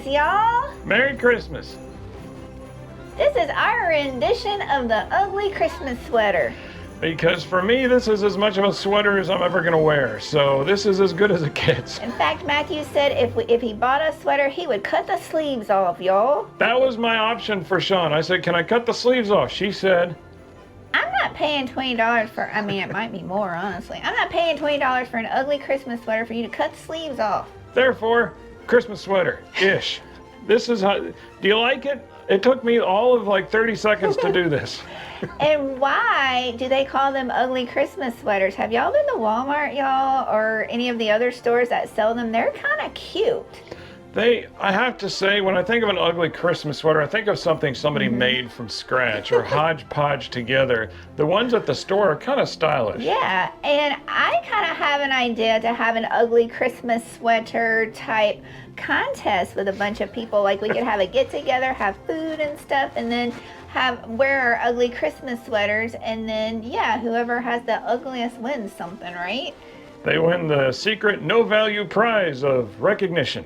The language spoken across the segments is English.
y'all. Merry Christmas. This is our rendition of the ugly Christmas sweater. Because for me, this is as much of a sweater as I'm ever going to wear. So this is as good as it gets. In fact, Matthew said if he bought a sweater, he would cut the sleeves off, y'all. That was my option for Sean. I said, can I cut the sleeves off? She said, I'm not paying $20 for, I mean, it might be more, honestly. I'm not paying $20 for an ugly Christmas sweater for you to cut the sleeves off. therefore, Christmas sweater-ish. This is how, do you like it? It took me all of like 30 seconds to do this. And why do they call them ugly Christmas sweaters? Have y'all been to Walmart, y'all, or any of the other stores that sell them? They're kind of cute. I have to say, when I think of an ugly Christmas sweater, I think of something somebody made from scratch or hodgepodge together. The ones at the store are kind of stylish. Yeah, and I kind of have an idea to have an ugly Christmas sweater type contest with a bunch of people. Like we could have a get together, have food and stuff, and then wear our ugly Christmas sweaters, and then yeah, whoever has the ugliest wins something, right? They win the secret no value prize of recognition.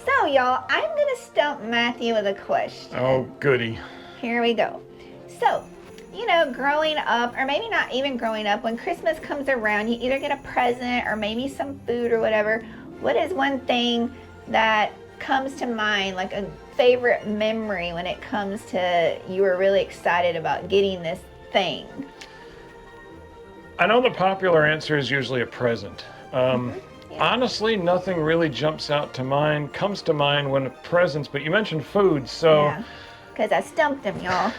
So y'all, I'm gonna stump Matthew with a question. Oh goody. Here we go. So, you know, growing up, or maybe not even growing up, when Christmas comes around, you either get a present or maybe some food or whatever. What is one thing that comes to mind, like a favorite memory when it comes to you were really excited about getting this thing? I know the popular answer is usually a present. Yeah. Honestly, nothing really comes to mind when presents, but you mentioned food, so Yeah, because I stumped him, y'all.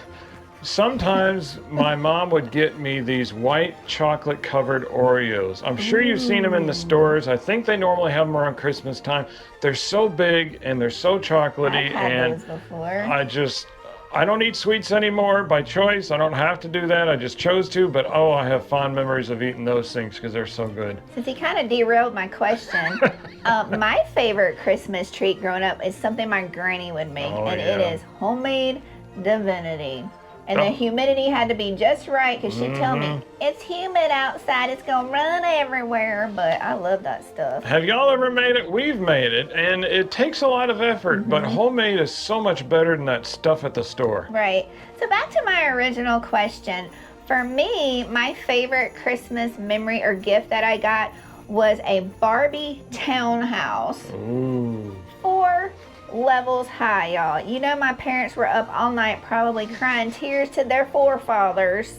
sometimes my mom would get me these white chocolate covered Oreos. I'm sure you've seen them in the stores. I think they normally have them around Christmas time. They're so big and they're so chocolatey, I've had and those before. I don't eat sweets anymore by choice. I don't have to do that. I just chose to, but oh, I have fond memories of eating those things because they're so good. Since he kind of derailed my question, my favorite Christmas treat growing up is something my granny would make, and yeah. it is homemade divinity. And the Oh. humidity had to be just right, because she'd tell me, it's humid outside, it's gonna run everywhere, but I love that stuff. Have y'all ever made it? We've made it, and it takes a lot of effort, but homemade is so much better than that stuff at the store. Right. So back to my original question. For me, my favorite Christmas memory or gift that I got was a Barbie townhouse. Ooh. 4 levels high, y'all. You know, my parents were up all night probably crying tears to their forefathers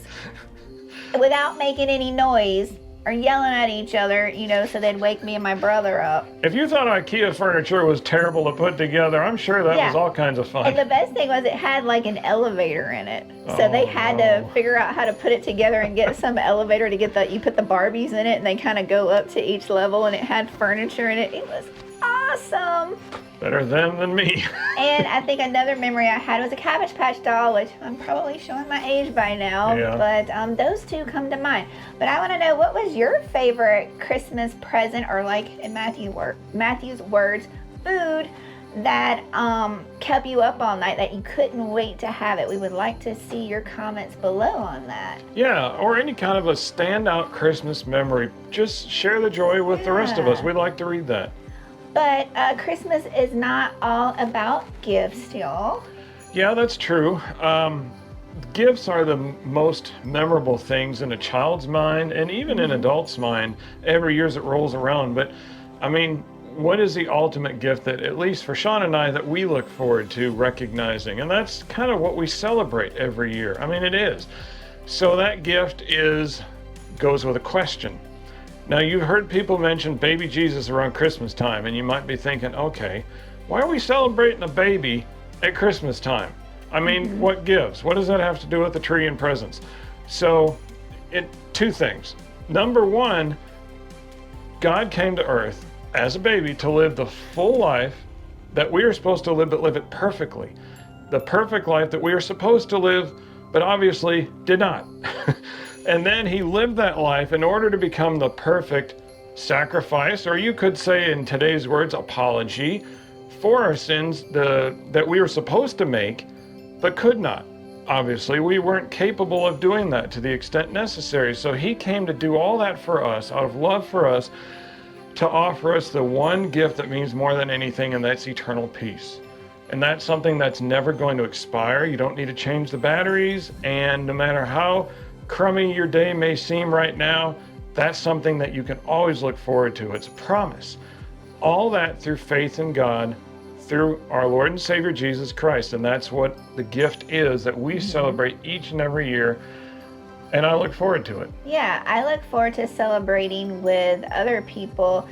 without making any noise or yelling at each other, you know, so they'd wake me and my brother up. If you thought IKEA furniture was terrible to put together, I'm sure that was all kinds of fun. And the best thing was it had like an elevator in it. So they had to figure out how to put it together and get some elevator to get you put the Barbies in it and they kind of go up to each level, and it had furniture in it. It was awesome. Better them than me. And I think another memory I had was a Cabbage Patch doll, which I'm probably showing my age by now, Yeah. but those two come to mind. But I want to know, what was your favorite Christmas present, or like in Matthew's words, food that kept you up all night that you couldn't wait to have it? We would like to see your comments below on that. Yeah, or any kind of a standout Christmas memory. Just share the joy with the rest of us. We'd like to read that. But Christmas is not all about gifts, y'all. Yeah, that's true. Gifts are the most memorable things in a child's mind, and even in adults' mind, every year as it rolls around. But, I mean, what is the ultimate gift that, at least for Sean and I, that we look forward to recognizing? And that's kind of what we celebrate every year. I mean, it is. So that gift goes with a question. Now, you've heard people mention baby Jesus around Christmas time, and you might be thinking, okay, why are we celebrating a baby at Christmas time? I mean, what gives? What does that have to do with the tree and presents? So, two things. Number one, God came to earth as a baby to live the full life that we are supposed to live, but live it perfectly. The perfect life that we are supposed to live, but obviously did not. And then he lived that life in order to become the perfect sacrifice, or you could say in today's words, apology, for our sins that we were supposed to make, but could not. Obviously, we weren't capable of doing that to the extent necessary. So he came to do all that for us, out of love for us, to offer us the one gift that means more than anything, and that's eternal peace. And that's something that's never going to expire. You don't need to change the batteries, and no matter how crummy your day may seem right now, that's something that you can always look forward to. It's a promise. All that through faith in God, through our Lord and Savior Jesus Christ. And that's what the gift is that we celebrate each and every year. And I look forward to it. Yeah, I look forward to celebrating with other people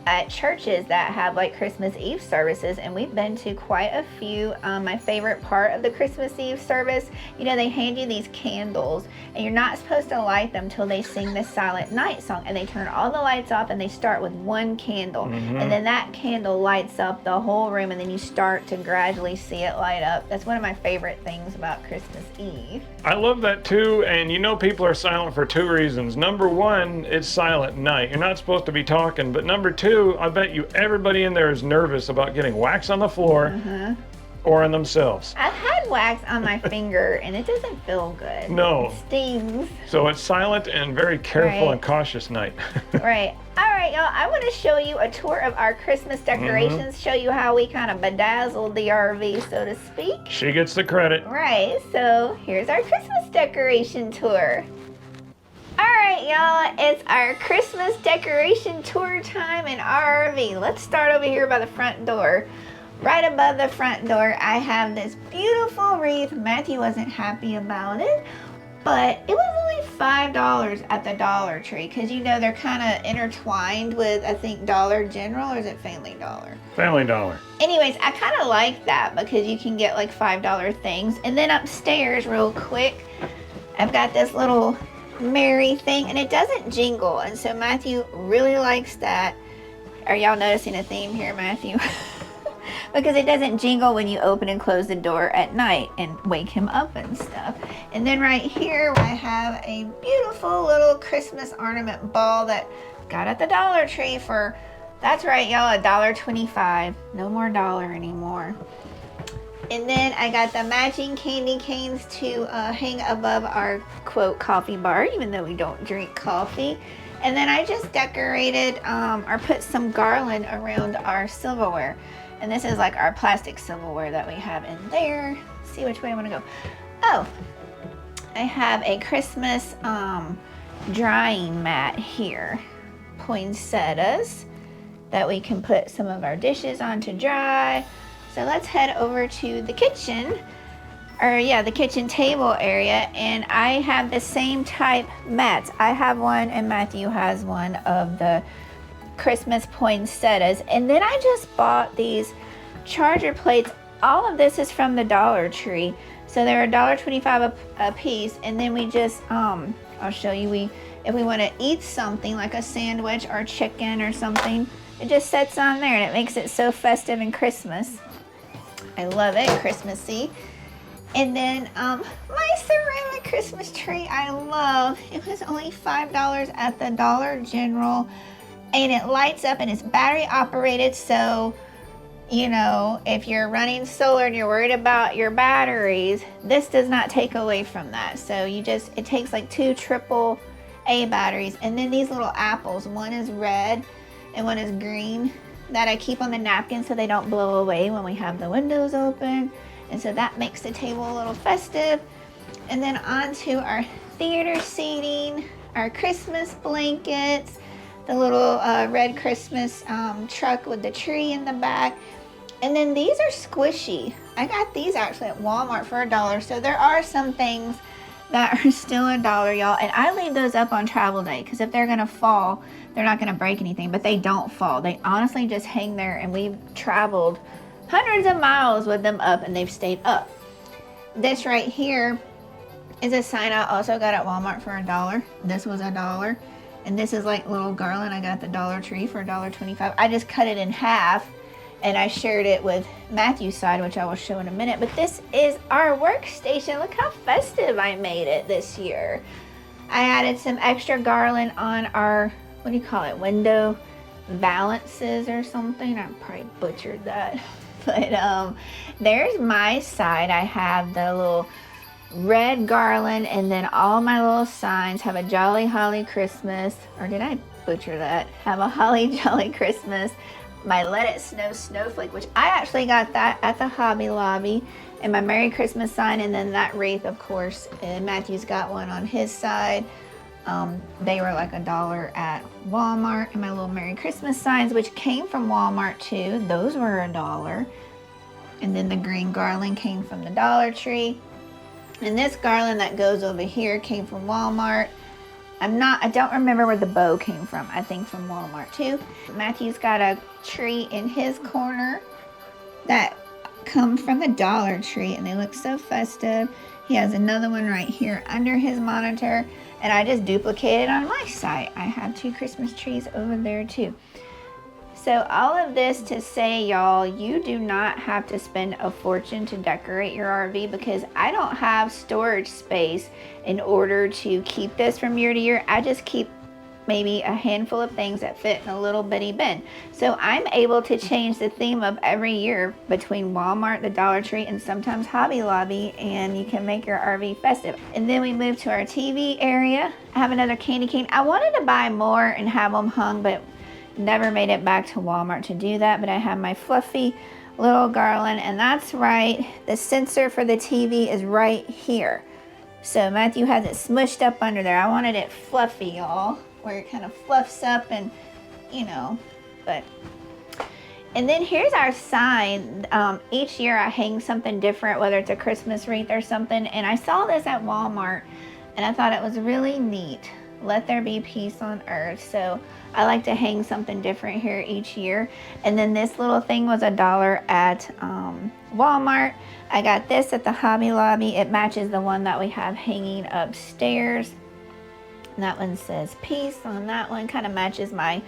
at churches that have like Christmas Eve services, and we've been to quite a few. My favorite part of the Christmas Eve service, they hand you these candles, and you're not supposed to light them till they sing the Silent Night song, and they turn all the lights off and they start with one candle, and then that candle lights up the whole room, and then you start to gradually see it light up. That's one of my favorite things about Christmas Eve. I love that too, and people are silent for two reasons. Number one, it's silent night. You're not supposed to be talking, but number two, I bet you everybody in there is nervous about getting wax on the floor or on themselves. I've had wax on my finger and it doesn't feel good. No. It stings. So it's silent and very careful and cautious night. Right. All right, y'all. I want to show you a tour of our Christmas decorations, show you how we kind of bedazzled the RV, so to speak. She gets the credit. Right. So here's our Christmas decoration tour. Alright, y'all, it's our Christmas decoration tour time in our RV. Let's start over here by the front door. Right above the front door, I have this beautiful wreath. Matthew wasn't happy about it, but it was only $5 at the Dollar Tree, because they're kind of intertwined with, I think, Dollar General, or is it Family Dollar? Family Dollar. Anyways, I kind of like that because you can get like $5 things. And then upstairs, real quick, I've got this little Mary thing, and it doesn't jingle, and so Matthew really likes that. Are y'all noticing a theme here, Matthew? Because it doesn't jingle when you open and close the door at night and wake him up and stuff. And then right here I have a beautiful little Christmas ornament ball that got at the Dollar Tree for, that's right, y'all, $1.25. No more dollar anymore. And then I got the matching candy canes to hang above our, quote, coffee bar, even though we don't drink coffee. And then I just decorated or put some garland around our silverware. And this is like our plastic silverware that we have in there. Let's see which way I want to go. Oh, I have a Christmas drying mat here. Poinsettias that we can put some of our dishes on to dry. So let's head over to the kitchen, the kitchen table area, and I have the same type mats. I have one and Matthew has one of the Christmas poinsettias, and then I just bought these charger plates. All of this is from the Dollar Tree, so they're $1.25 a piece, and then we just, I'll show you, if we want to eat something like a sandwich or chicken or something, it just sits on there and it makes it so festive and Christmas. I love it, Christmassy. And then my ceramic Christmas tree I love. It was only $5 at the Dollar General, and it lights up and it's battery operated, so if you're running solar and you're worried about your batteries, this does not take away from that. So it takes like 2 AAA batteries. And then these little apples, one is red and one is green, that I keep on the napkin so they don't blow away when we have the windows open. And so that makes the table a little festive. And then on to our theater seating, our Christmas blankets, the little red Christmas truck with the tree in the back. And then these are squishy. I got these actually at Walmart for $1. So there are some things that are still $1, y'all. And I leave those up on travel day because if they're gonna fall, they're not gonna break anything, but they don't fall. They honestly just hang there, and we've traveled hundreds of miles with them up and they've stayed up. This right here is a sign I also got at Walmart for $1. This was $1. And this is like little garland I got at the Dollar Tree for $1.25. I just cut it in half and I shared it with Matthew's side, which I will show in a minute. But this is our workstation. Look how festive I made it this year. I added some extra garland on our, what do you call it, window valances or something. I probably butchered that. But there's my side. I have the little red garland, and then all my little signs have a Jolly Holly Christmas. Or did I butcher that. Have a holly jolly Christmas. My Let It Snow snowflake, which I actually got that at the Hobby Lobby, and my Merry Christmas sign, and then that wreath, of course. And Matthew's got one on his side. They were like $1 at Walmart, and my little Merry Christmas signs, which came from Walmart too. Those were $1. And then the green garland came from the Dollar Tree. And this garland that goes over here came from Walmart. I don't remember where the bow came from. I think from Walmart too. Matthew's got a tree in his corner that come from the Dollar Tree, and they look so festive. He has another one right here under his monitor, and I just duplicated on my site. I have 2 Christmas trees over there too. So all of this to say, y'all, you do not have to spend a fortune to decorate your RV, because I don't have storage space in order to keep this from year to year. I just keep maybe a handful of things that fit in a little bitty bin. So I'm able to change the theme of every year between Walmart, the Dollar Tree, and sometimes Hobby Lobby, and you can make your RV festive. And then we move to our TV area. I have another candy cane. I wanted to buy more and have them hung, but never made it back to Walmart to do that. But I have my fluffy little garland, and that's right, the sensor for the TV is right here. So Matthew has it smushed up under there. I wanted it fluffy, y'all, where it kind of fluffs up, and you know, but. And then here's our sign. Each year I hang something different, whether it's a Christmas wreath or something, and I saw this at Walmart and I thought it was really neat. Let there be peace on earth. So I like to hang something different here each year. And then this little thing was $1 at Walmart. I got this at the Hobby Lobby. It matches the one that we have hanging upstairs. And that one says peace on that one. Kind of matches my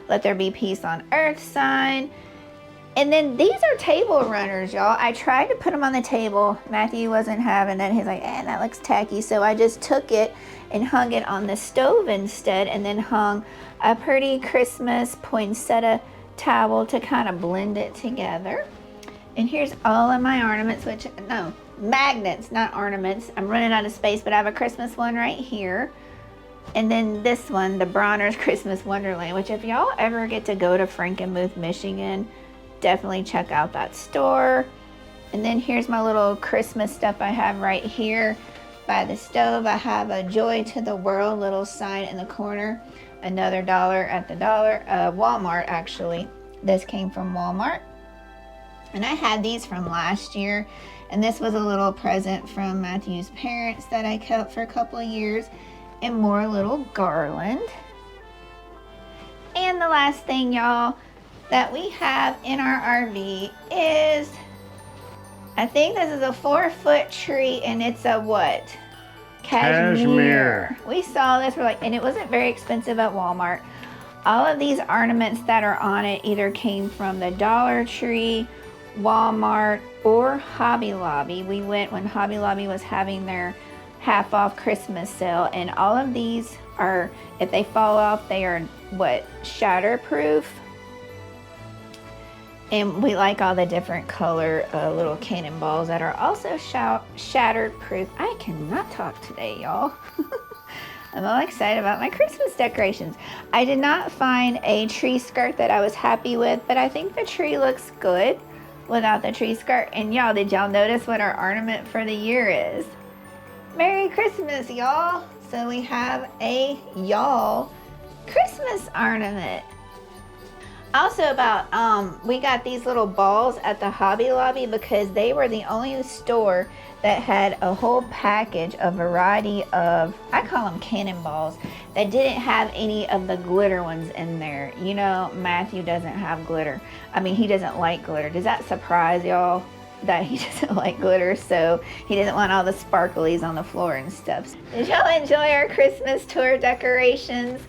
Let There Be Peace on Earth sign. And then these are table runners, y'all. I tried to put them on the table. Matthew wasn't having it. He's like, that looks tacky. So I just took it and hung it on the stove instead, and then hung a pretty Christmas poinsettia towel to kind of blend it together. And here's all of my ornaments, magnets, not ornaments. I'm running out of space, but I have a Christmas one right here. And then this one, the Bronner's Christmas Wonderland, which if y'all ever get to go to Frankenmuth, Michigan, definitely check out that store. And then here's my little Christmas stuff I have right here by the stove. I have a Joy to the World little sign in the corner. Another $1 at the Walmart, actually. This came from Walmart. And I had these from last year. And this was a little present from Matthew's parents that I kept for a couple of years. And more little garland. And the last thing, y'all, that we have in our RV is, I think this is a 4-foot tree, and it's a what? Cashmere. We saw this, we're like, and it wasn't very expensive at Walmart. All of these ornaments that are on it either came from the Dollar Tree, Walmart, or Hobby Lobby. We went when Hobby Lobby was having their half off Christmas sale, and all of these are, if they fall off, they are what? Shatterproof. And we like all the different color little cannonballs that are also shattered proof. I cannot talk today, y'all. I'm all excited about my Christmas decorations. I did not find a tree skirt that I was happy with, but I think the tree looks good without the tree skirt. And y'all, did y'all notice what our ornament for the year is? Merry Christmas, y'all. So we have a y'all Christmas ornament. Also we got these little balls at the Hobby Lobby because they were the only store that had a whole package, a variety of, I call them cannonballs, that didn't have any of the glitter ones in there. You know, Matthew doesn't have glitter. I mean, he doesn't like glitter. Does that surprise y'all that he doesn't like glitter? So he doesn't want all the sparklies on the floor and stuff. Did y'all enjoy our Christmas tour decorations?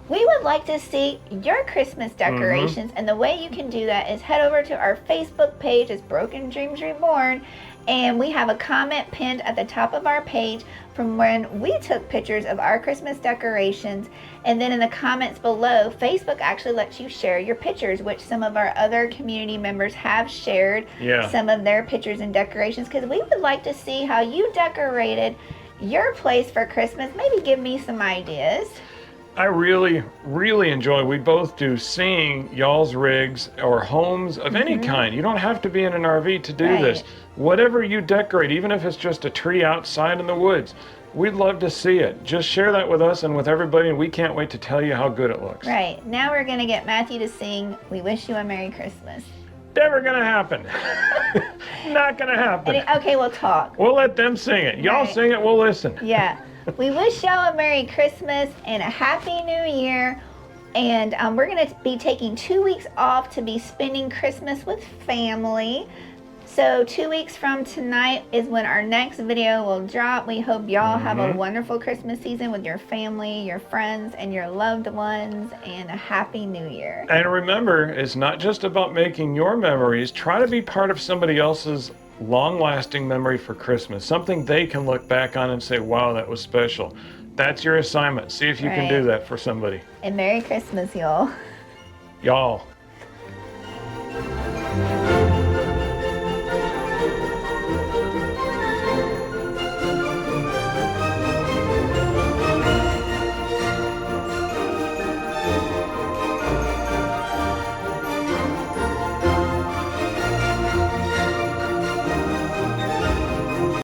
We would like to see your Christmas decorations, and the way you can do that is head over to our Facebook page, it's Broken Dreams Reborn, and we have a comment pinned at the top of our page from when we took pictures of our Christmas decorations. And then in the comments below, Facebook actually lets you share your pictures, which some of our other community members have shared some of their pictures and decorations, because we would like to see how you decorated your place for Christmas. Maybe give me some ideas. I really, really enjoy, we both do, seeing y'all's rigs or homes of any kind. You don't have to be in an RV to do this. Right. Whatever you decorate, even if it's just a tree outside in the woods, we'd love to see it. Just share that with us and with everybody, and we can't wait to tell you how good it looks. Right. Now we're going to get Matthew to sing "We Wish You a Merry Christmas." Never gonna happen. Not gonna happen. Okay, we'll talk. We'll let them sing it. Y'all Right. sing it, we'll listen. Yeah. We wish y'all a Merry Christmas and a Happy New Year. And we're going to be taking 2 weeks off to be spending Christmas with family. So 2 weeks from tonight is when our next video will drop. We hope y'all have a wonderful Christmas season with your family, your friends, and your loved ones, and a Happy New Year. And remember, it's not just about making your memories. Try to be part of somebody else's long-lasting memory for Christmas. Something they can look back on and say, wow, that was special. That's your assignment. See if you can do that for somebody. And Merry Christmas, y'all. Y'all.